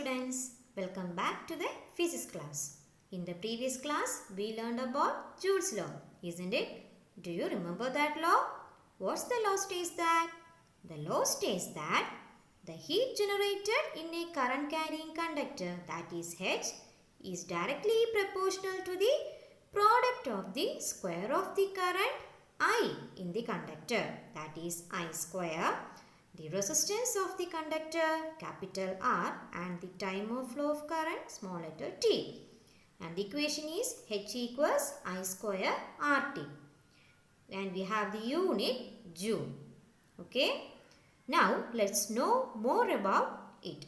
students, welcome back to the physics class. In the previous class, we learned about Joule's law, isn't it? Do you remember that law? What's the law states that? The law states that the heat generated in a current carrying conductor, that is H, is directly proportional to the product of the square of the current I in the conductor, that is I square, the resistance of the conductor capital R and the time of flow of current small letter t. And the equation is H equals I square RT. And we have the unit Joule. Okay. Now let's know more about it.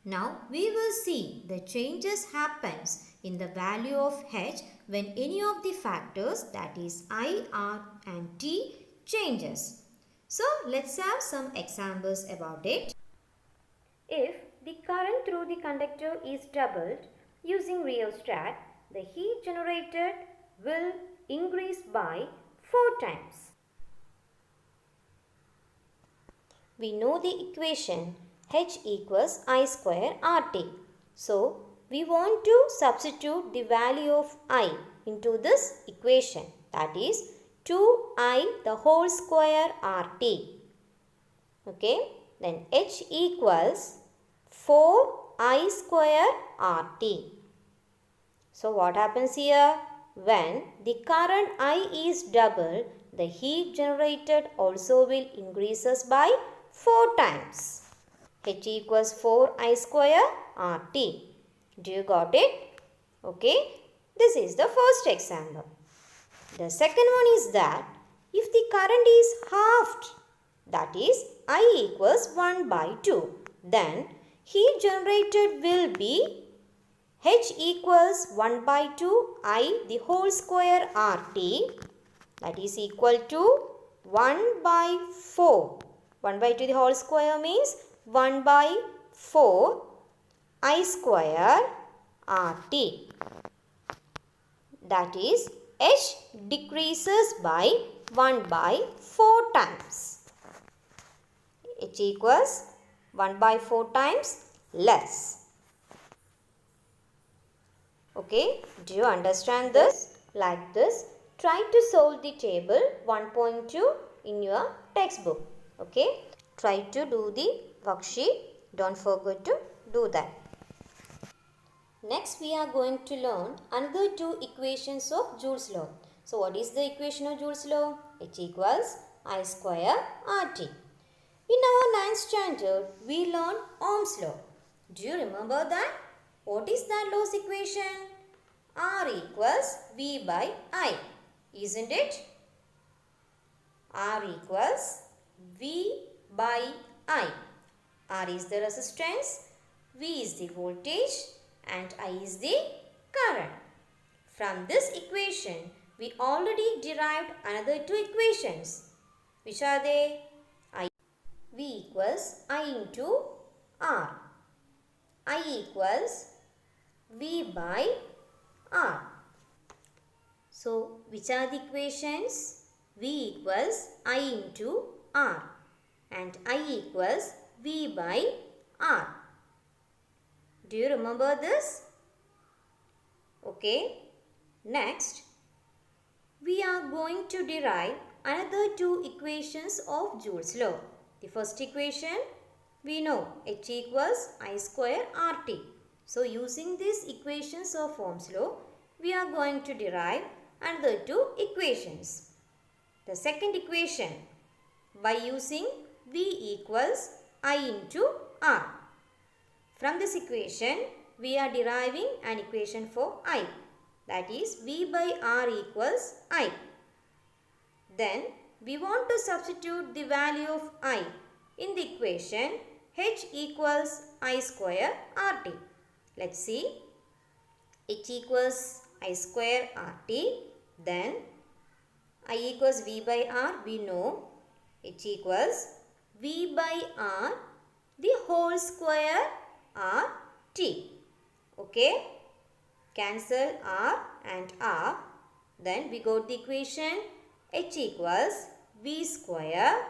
Now we will see the changes happens in the value of H when any of the factors, that is I, R and T, changes. So let's have some examples about it. If the current through the conductor is doubled using rheostat, the heat generated will increase by 4 times. We know the equation H equals I square RT. So we want to substitute the value of I into this equation, that is 2I the whole square RT. Okay, then H equals 4I square RT. So what happens here? When the current I is doubled, the heat generated also will increases by 4 times. H equals 4I square RT. Do you got it? Okay, this is the first example. The second one is that if the current is halved, that is I equals 1 by 2, then heat generated will be H equals 1 by 2 I the whole square RT, that is equal to 1 by 4. 1 by 2 the whole square means 1 by 4 I square RT. That is H decreases by 1 by 4 times. H equals 1 by 4 times less. Okay, do you understand this? Like this, try to solve the table 1.2 in your textbook. Okay, try to do the worksheet. Don't forget to do that. Next, we are going to learn another two equations of Joule's law. So, what is the equation of Joule's law? H equals I square RT. In our 9th standard, we learned Ohm's law. Do you remember that? What is that law's equation? R equals V by I, isn't it? R equals V by I. R is the resistance, V is the voltage, and I is the current. From this equation, we already derived another two equations. Which are they? V equals I into R. I equals V by R. So, which are the equations? V equals I into R and I equals V by R. Do you remember this? Okay. Next, we are going to derive another two equations of Joule's law. The first equation, we know H equals I square RT. So, using these equations of Ohm's law, we are going to derive another two equations. The second equation, by using V equals I into R. From this equation, we are deriving an equation for I, that is V by R equals I. Then, we want to substitute the value of I in the equation H equals I square RT. Let's see. H equals I square RT. Then, I equals V by R. We know H equals V by R the whole square RT. Okay. Cancel R and R. Then we got the equation H equals V square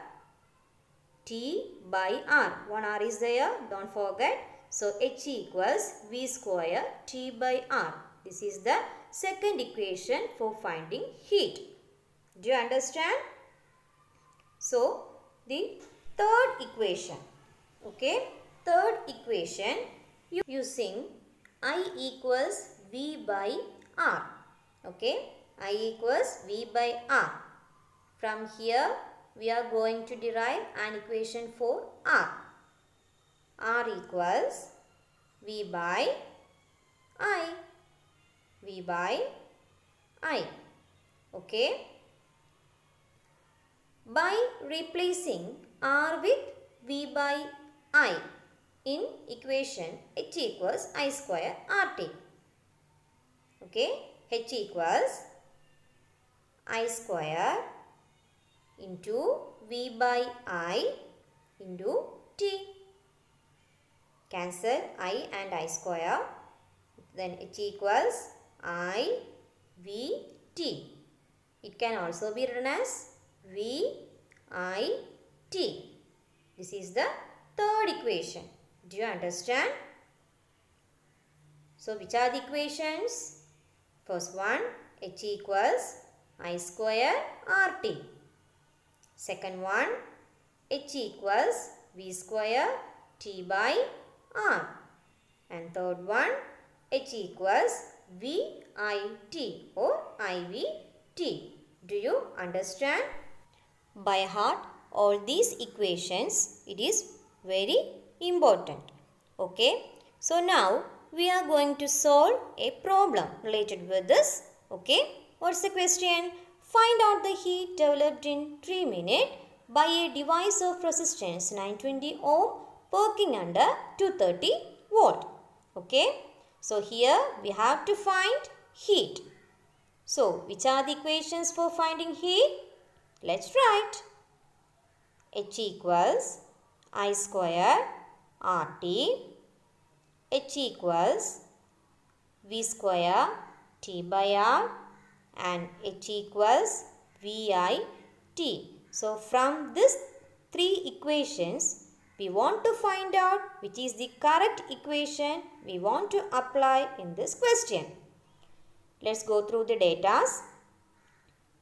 T by R. One R is there. Don't forget. So H equals V square T by R. This is the second equation for finding heat. Do you understand? So the third equation. Okay. Third equation using I equals V by R. Okay. I equals V by R. From here we are going to derive an equation for R. R equals V by I. V by I. Okay. By replacing R with V by I in equation H equals I square RT. Okay. H equals I square into V by I into T. Cancel I and I square. Then H equals I V T. It can also be written as V I T. This is the third equation. Do you understand? So which are the equations? First one, H equals I square RT. Second one, H equals V square T by R. And third one, H equals VIT or IVT. Do you understand? By heart all these equations, it is very important. Okay. So now we are going to solve a problem related with this. Okay. What's the question? Find out the heat developed in 3 minutes by a device of resistance 920 ohm working under 230 volt. Okay. So here we have to find heat. So which are the equations for finding heat? Let's write. H equals I square RT. H equals V square T by R and H equals VIT. So from these three equations, we want to find out which is the correct equation we want to apply in this question. Let's go through the data.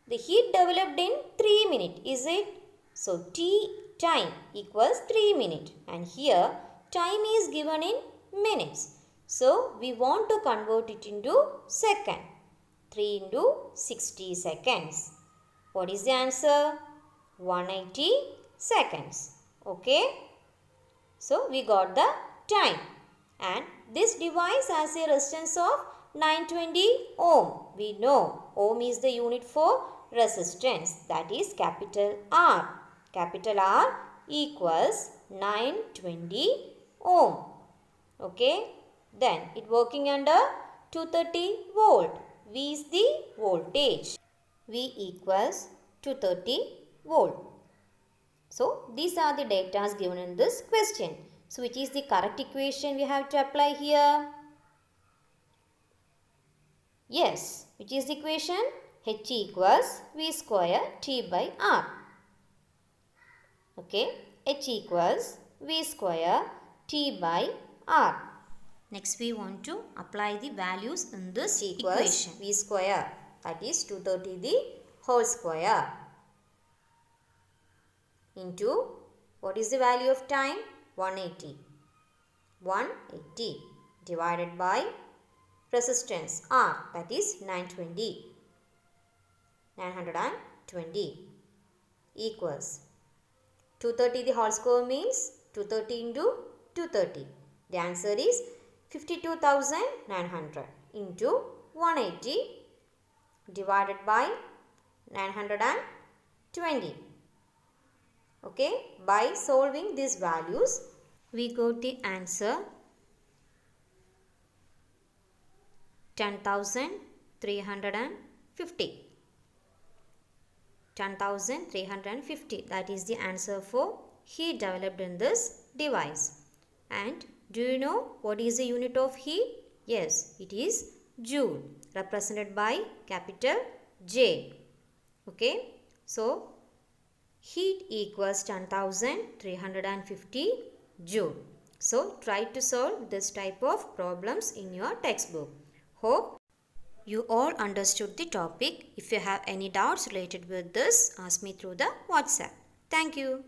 The heat developed in 3 minutes, is it? So T time equals 3 minutes and here time is given in minutes. So we want to convert it into second. 3 into 60 seconds. What is the answer? 180 seconds. Okay. So we got the time. And this device has a resistance of 920 ohm. We know ohm is the unit for resistance. That is capital R. Capital R equals 920 ohm. Okay. Then it working under 230 volt. V is the voltage. V equals 230 volt. So these are the data given in this question. So which is the correct equation we have to apply here? Yes. Which is the equation? H equals V square T by R. Okay. H equals V square T by R. Next we want to apply the values in this equation. V square, that is 230 the whole square, into what is the value of time? 180. 180 divided by resistance R, that is 920. 920 equals 230 the whole square means 230 into 230. The answer is 52,900 into 180 divided by 920. Okay, by solving these values, we got the answer 10,350. 10,350, that is the answer for heat developed in this device. And do you know what is the unit of heat? Yes, it is joule, represented by capital J. Okay, so heat equals 10,350 joule. So try to solve this type of problems in your textbook. Hope you all understood the topic. If you have any doubts related with this, ask me through the WhatsApp. Thank you.